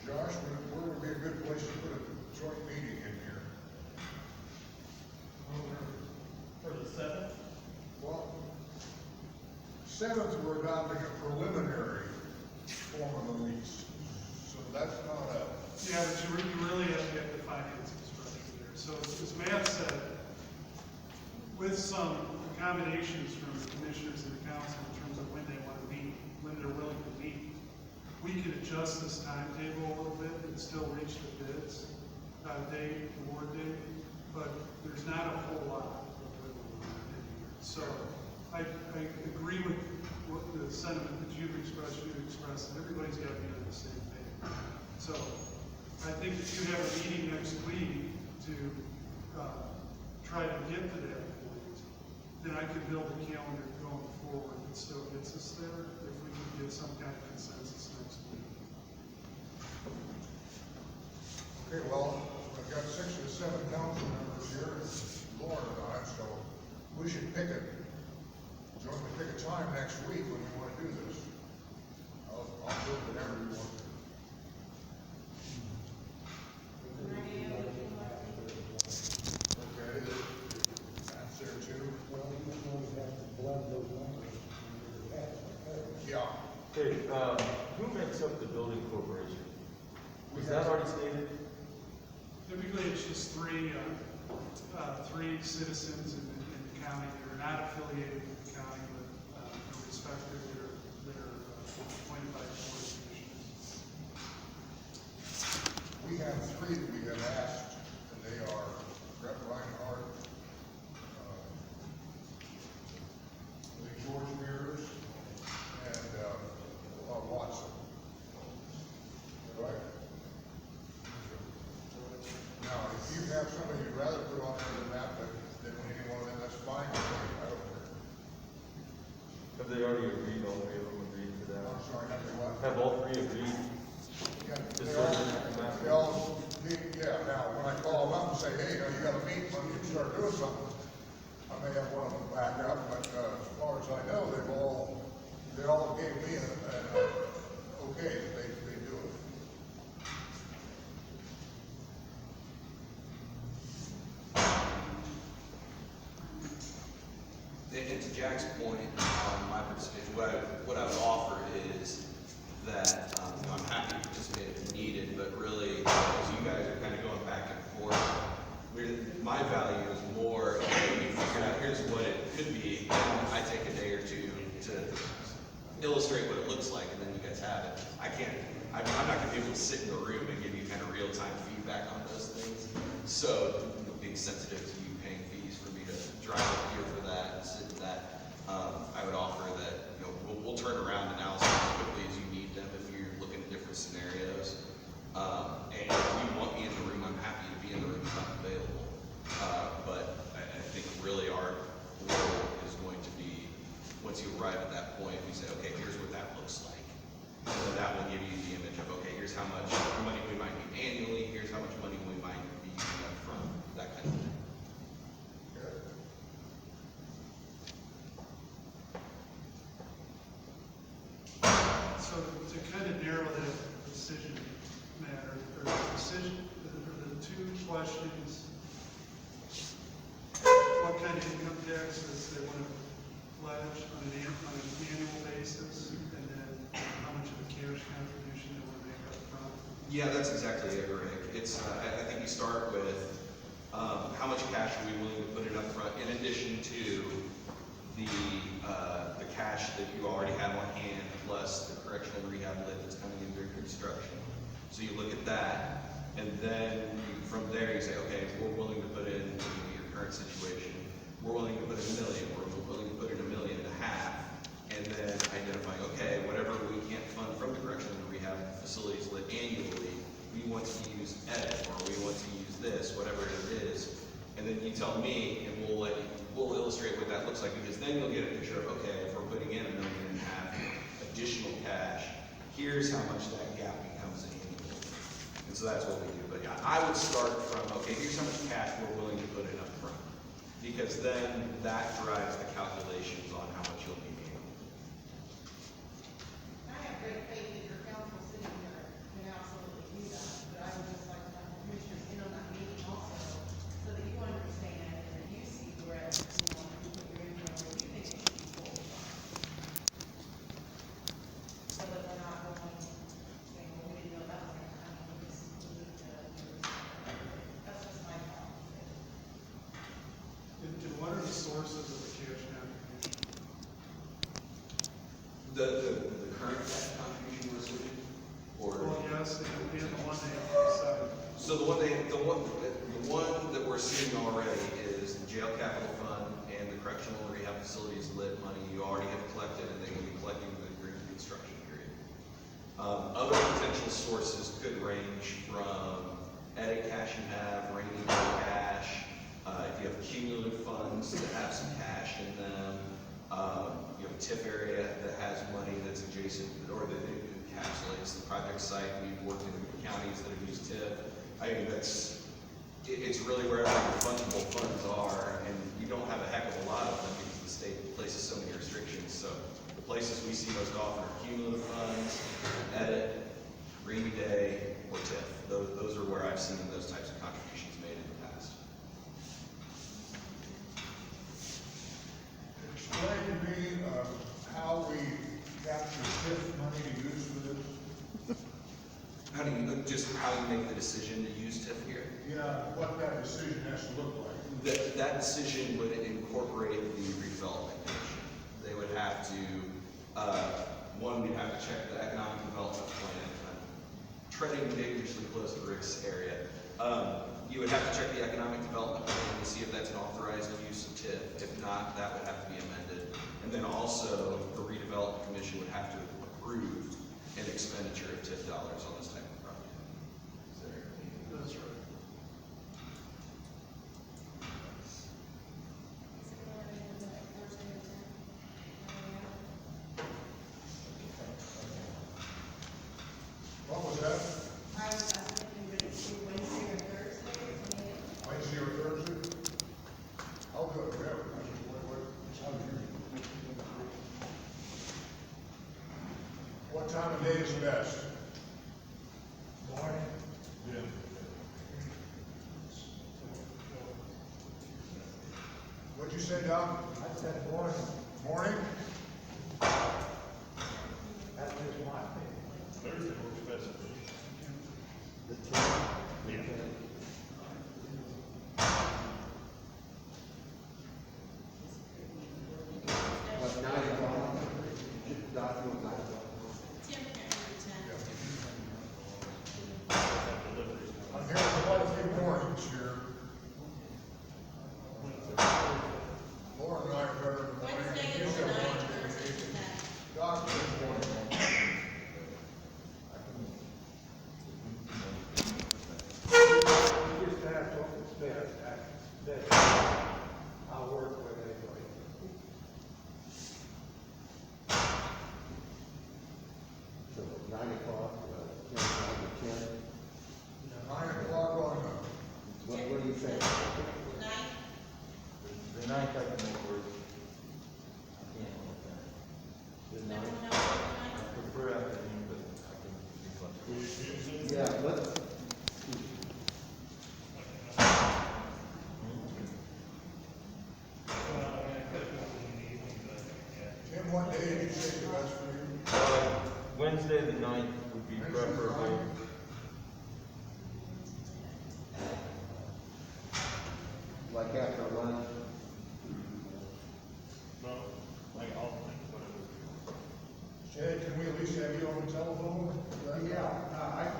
Josh, where would be a good place to put a joint meeting in here? For the seventh? Well, seventh, we're adopting a preliminary form of the lease, so that's not a, Yeah, but you really have to get the financing structure there. So as Matt said, with some accommodations from the commissioners and the council in terms of when they want to meet, when they're willing to meet, we can adjust this timetable a little bit and still reach the bids, date, award date, but there's not a whole lot of wiggle room in here. So I agree with what the sentiment that you've expressed, and everybody's got to be on the same page. So I think if you have a meeting next week to try to get to that point, then I could build a calendar going forward that still gets us there if we can get some kind of consensus next week. okay, well, I've got 6 or 7 council members here, and Lauren and I, so we should pick a time next week when we want to do this. I'll do it whenever you want. Okay, that's there too. Well, you just know you have to blend those numbers. Yeah. Okay, who makes up the building corporation? Was that already stated? Typically, it's just three citizens in the county that are not affiliated with the county, but are respected, they're appointed by the board of commissioners. We have 3 that we have asked, and they are Brett Reinhardt, George Mears, and Watson. Right? Now, if you have somebody you'd rather put on there than that, than any one of them, that's fine. I don't care. Have they already agreed, all three of them agreed to that? I'm sorry, have they what? Have all three agreed? Yeah, to they serve all, in that capacity? they all, yeah, now, when I call them up and say, hey, you gotta meet, when you start doing something, I may have one of them back up, but, as far as I know, they all gave me an okay, that they do it. And to Jack's point, my perspective, what I would offer is that, I'm happy to participate if needed, but really, as you guys are kind of going back and forth, my value is more, okay, we figured out here's what it could be, and I take a day or two to illustrate what it looks like, and then you guys have it. I'm not gonna be able to sit in the room and give you kind of real-time feedback on those things. So, being sensitive to you paying fees for me to drive up here for that and sit in that, I would offer that, we'll turn around analysis as quickly as you need them if you're looking at different scenarios. And if you want me in the room, I'm happy to be in the room if I'm available. But I think really our role is going to be, once you arrive at that point, we say, okay, here's what that looks like. And then that will give you the image of, okay, here's how much money we might need annually, here's how much money we might be using up front, that kind of thing. So to kind of narrow that decision matter, or the decision, or the two questions, what kind of income taxes they want to pledge on an annual basis, and then how much of a cash contribution they want to make up front? Yeah, that's exactly it, Rick. It's, I think you start with, how much cash are we willing to put in up front in addition to the cash that you already have on hand, plus the correctional rehab lit that's coming in during construction. So you look at that, and then from there you say, okay, we're willing to put in your current situation. We're willing to put in $1 million, we're willing to put in $1.5 million, and then identifying, okay, whatever we can't fund from the correctional and rehab facilities lit annually, we want to use edit, or we want to use this, whatever it is, and then you tell me, and we'll illustrate what that looks like, because then you'll get a picture of, okay, if we're putting in $1.5 million additional cash, here's how much that gap becomes annually. And so that's what we do. But yeah, I would start from, okay, here's how much cash we're willing to put in up front, because then that drives the calculations on how much you'll need annually. I have great faith that your council sitting here can absolutely do that, but I would just like to have the commissioners in on that meeting also, so that you understand and that you see where, you put your input, where you think it should be full. So that we're not going, saying, well, we didn't know that was gonna happen, we need to, that's just my thought. And what are the sources of the cash contribution? The current cash contribution we're switching, or? Well, yes, and the one they decided. So the one that we're seeing already is the jail capital fund and the correctional and rehab facilities lit money you already have collected, and they're going to be collecting during the construction period. Other potential sources could range from edit cash you have, rainy day cash, if you have cumulative funds that have some cash in them, you have a TIF area that has money that's adjacent, or that encapsulates the project site. We've worked in counties that have used TIF. I mean, it's really wherever your fungible funds are, and you don't have a heck of a lot of them because the state places so many restrictions. So the places we see most often are cumulative funds, edit, rainy day, or TIF. Those are where I've seen those types of contributions made in the past. Explain to me, how we capture TIF money to use for this. How do you make the decision to use TIF here? Yeah, what that decision has to look like. That decision would incorporate the redevelopment commission. They would have to, one, we'd have to check the economic development plan. I'm treading dangerously close to Rick's area. You would have to check the economic development plan to see if that's an authorized use of TIF. If not, that would have to be amended. And then also, the redevelopment commission would have to approve an expenditure of TIF dollars on this type of project. Is there any? That's right. What was that? I was thinking, would it be Wednesday or Thursday? Wednesday or Thursday? I'll go, whatever. What time of day is best? Morning. Yeah. What'd you say, Doc? I said morning. Morning? That is my opinion. Thursday works best for me. The 10th? Yeah. What, 9 o'clock? Doc, you want that I'll work with anyway. So 9 o'clock, 10. 9 o'clock on, What do you think? The ninth I can make work. I can't make that. The 9th? I prefer afternoon, but I can be flexible. Yeah, let's, Well, I mean, I could have gone in the evening, but, yeah. Tim, what day did you say the best for you? Wednesday the ninth would be preferable. like after lunch, Well, like all, whatever. Chad, can we at least have you on the telephone? Yeah, I can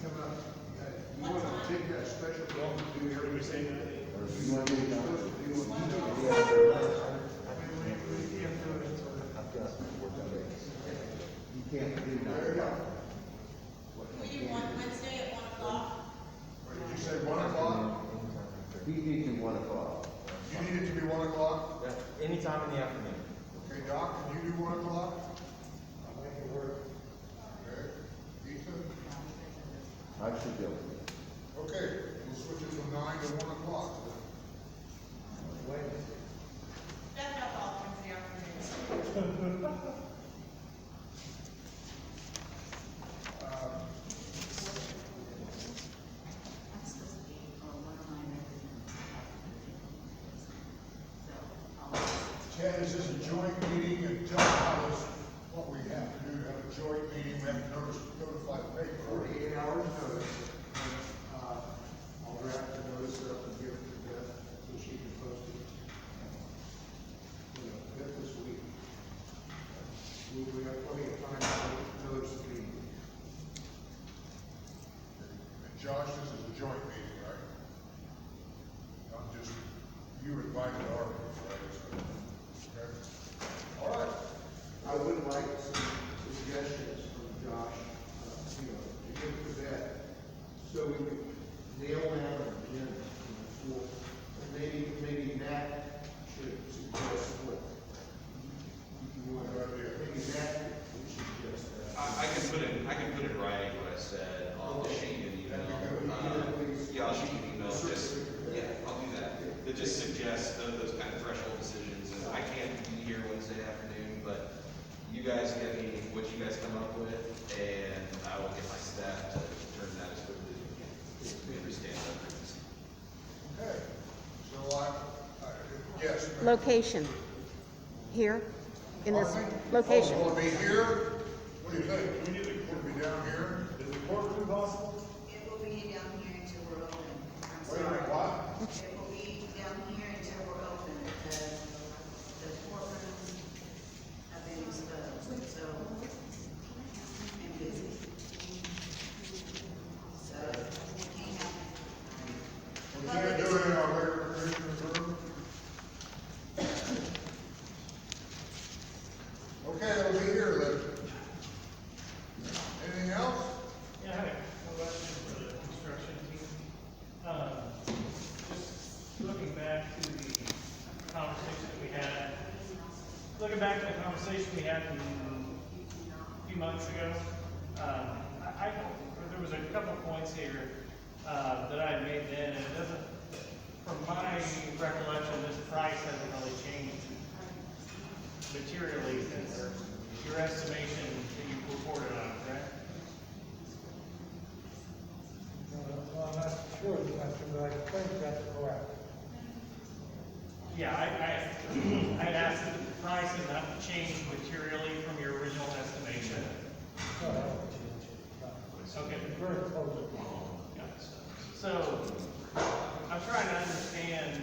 come up. You want to take that special call to do What did we say that? or if you want to do You're supposed to do what you do. maybe after lunch. We can't do it until I've got work today. You can't do There you 9 go. o'clock. We do one Wednesday at 1 o'clock. What did you say, 1 o'clock? He needs to 1 o'clock. You need it to be 1 o'clock? Yeah, anytime in the afternoon. Okay, Doc, can you do 1 o'clock? I'll make it work. Okay. Ethan? I should go. Okay, we'll switch it from 9 to 1 o'clock. Wednesday. That's not all Wednesday afternoons. I'm supposed to be on one of my residents. So, Chad, is this a joint meeting, and tell us how this, what we have to do to have a joint meeting, we have to notify the paper. 48 hours notice. I'll draft the notice up and give it to Beth so she can post it. Beth this week. We have plenty of time to notice the meeting. And Josh, this is a joint meeting, right? Not just, you invited our, right? Okay. All right. I would like some suggestions from Josh, to give to Beth, so we could nail down an agenda for, and maybe Matt should suggest what. You want to, maybe Matt would suggest that. I can put it in writing what I said. I'll shoot you an email. Yeah, I'll shoot you an email. Yeah, I'll do that. That just suggests those kind of threshold decisions. And I can't be here Wednesday afternoon, but you guys get me what you guys come up with, and I will get my staff to turn that as quickly as we can. We understand that. Okay. So yes. ma'am. Location. Here, in this Pardon me? location. Oh, will it be here? What do you think? We need to, will it be down here? Is the courtroom possible? it will be down here until we're open. I'm Wait a sorry. minute, what? It will be down here until we're open because the courtrooms have been exposed, so, and busy. So, we can't have. We can't do it in our regular commissioner's room? Okay, it'll be here then. Anything else? Yeah, I have a question for the construction team. Just looking back to the conversation that we had, a few months ago, there was a couple of points here, that I had made then, and it doesn't, from my recollection, this price hasn't really changed materially since your estimation that you reported on, correct? Well, I'm not sure, but I think that's correct. Yeah, I had asked that the price has not changed materially from your original estimation. No, that won't change. Okay. Very close. Yeah. So, I'm trying to understand,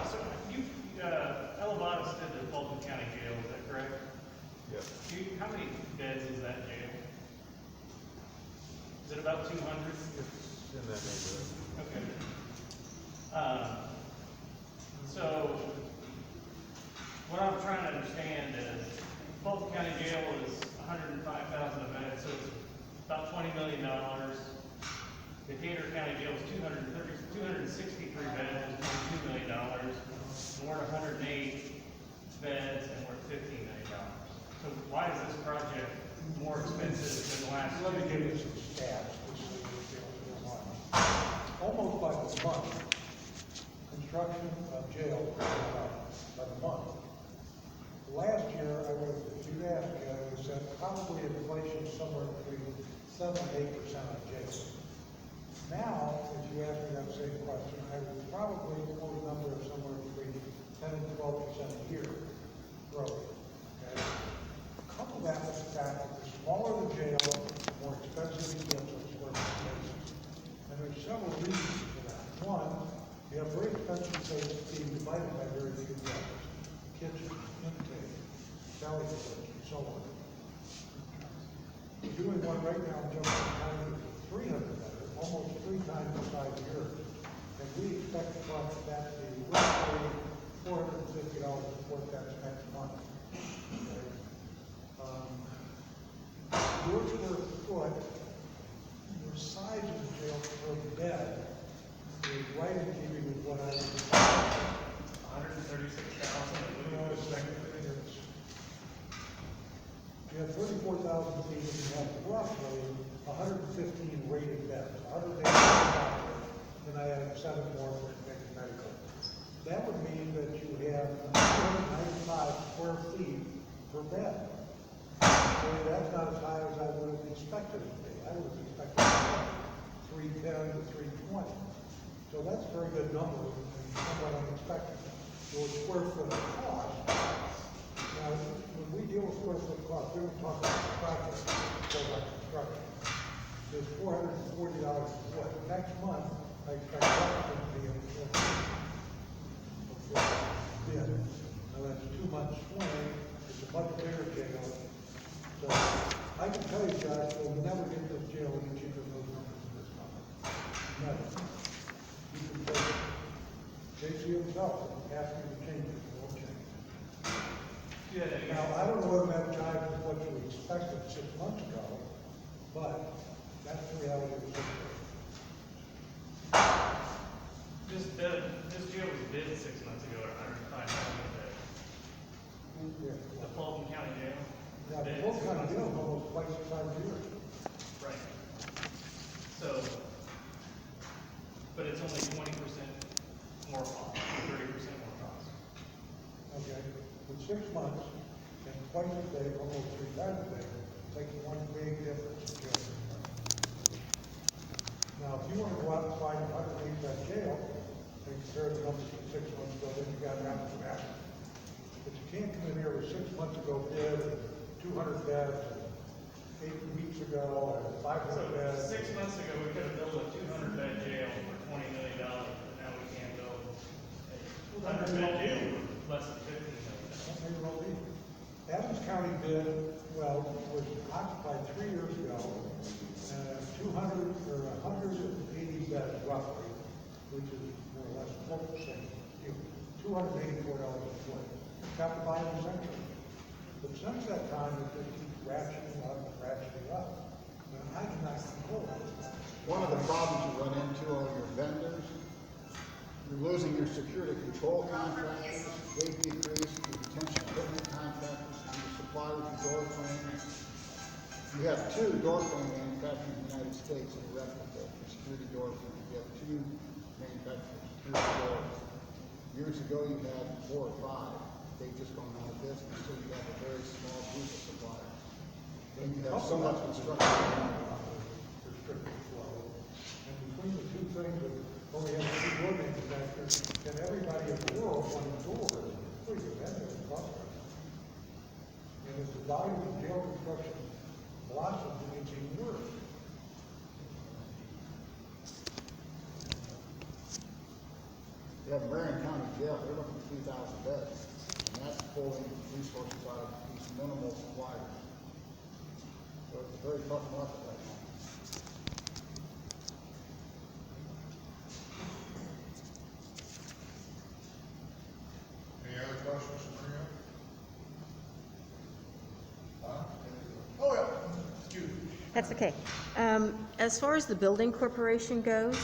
so you, Elevatus did the Fulton County Jail, is that correct? Yes. How many beds is that jail? Is it about 200? In that neighborhood. Okay. So, what I'm trying to understand is, Fulton County Jail is $105,000 a bed, so it's about $20 million. Decatur County Jail is $234,000 263 beds is $22 million, and we're at 108 beds, and we're at $15 million. So why is this project more expensive than the last Let me two? give you some stats, just so you don't mind. Almost by the month, construction of jails went up by the month. Last year, if you'd asked me, I would have said probably inflation somewhere between 7 and 8% on jails. Now, if you ask me that same question, I would probably quote a number of somewhere between 10 and 12% a year growth. Okay? Couple that with the fact that the smaller the jail, the more expensive it gets on square foot basis. And there's several reasons for that. One, you have very expensive space being divided by very few dwellers. Kitchen, intake, cellar storage, and so on. We're doing one right now in Jefferson County with 300 better, almost 3 times the size of yours. And we expect to cost that to be roughly $450 a foot, that's next month. Okay? Your square foot, your size of the jail per bed is right in keeping with what I was saying. 136,000. You have 34,000 feet, and you have roughly 115 rated beds, 180 and I have 7 more for medical. That would mean that you have 195 square feet per bed. So that's not as high as I would have expected it to be. I would have expected it to be 310 to 320. So that's a very good number, and somewhat unexpected. So a square foot of cost. Now, when we deal with square foot cost, we don't talk about projects, we talk about construction. There's $440 a foot. Next month, I expect that to be a foot bid. Now that's 2 months swing. It's a much bigger jail. So I can tell you, Josh, we'll never get this jail any cheaper than those numbers in this number. Never. You can take it. JC himself asked me to change it, it won't change. Now, I don't know whether that jives with what you expected 6 months ago, but that's the reality of the situation. This jail was bid 6 months ago at $105 a bed. Yeah. The Fulton County Jail. Yeah, the whole kind of deal is almost twice the size of yours. Right. So, but it's only 20% more cost, 30% more cost. Okay, with 6 months, and twice as big, almost 3 times as big, makes one big difference in jail. Now, if you want to go out and find a 108-bed jail, and compare the numbers from 6 months ago, then you got apples and apples. But you can't come in here with 6 months ago bid, 200 beds, 8 weeks ago, and 500 So beds. 6 months ago, we could have built a 200-bed jail for $20 million, but now we can't build a 100-bed jail for less than $15 million. That may well be. Adams County bid, well, was occupied 3 years ago, 200 or 180 beds roughly, which is more or less 4%, $284 a foot. Got to buy in the center. But since that time, it just keeps ratcheting up and ratcheting up. And I cannot control that. One of the problems you run into are your vendors. You're losing your security control contractors. They decrease. Your detention equipment contractors. Your suppliers of door frames. You have 2 door frame manufacturers in the United States that are reputable for security door frames. You have 2 manufacturers, 2 doors. Years ago, you had 4 or 5. They've just gone out of business, so you have a very small group of suppliers. Then you have so much construction. Restricted flow. And between the two things of only having 2 door manufacturers, and everybody in the world wanting doors, it's pretty competitive in cost structure. And as the volume of jail construction blossoms, it gets even worse. You have Marion County Jail, they're looking at 2,000 beds. And that's pulling resources out of these minimal suppliers. So it's a very tough market right now. Any other questions for Maria? Huh? Oh, yeah, excuse me. That's okay. As far as the building corporation goes,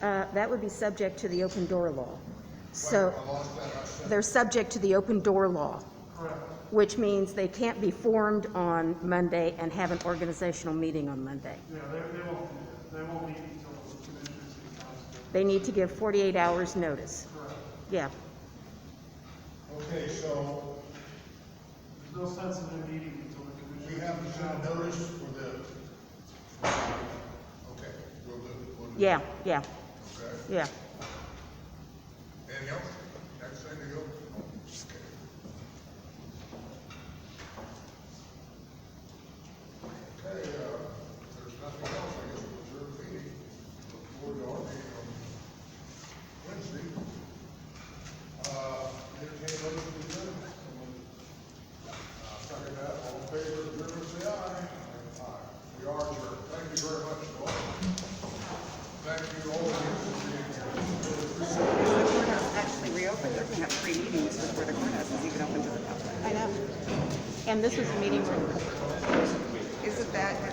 that would be subject to the open door law. So they're subject to the open door law, which means they can't be formed on Monday and have an organizational meeting on Monday. Yeah, they won't meet until the commissioners and council. They need to give 48 hours notice. Correct. Yeah. Okay, so There's no sense in their meeting until the commissioners. we have to send a notice for okay, we'll do it. Yeah, yeah, Okay. yeah. Anything else? Next thing to go? Okay. Okay, there's nothing else, I guess we'll adjourn the meeting. Look forward to our meeting on Wednesday. Entertain those who adjourn. Second that, all in favor, adjourn, say aye. Aye. We are adjourned. Thank you very much, all. Thank you all of you for being here. The courthouse actually reopened. They're gonna have 3 meetings before the courthouse is even open to the public. I know. And this was a meeting where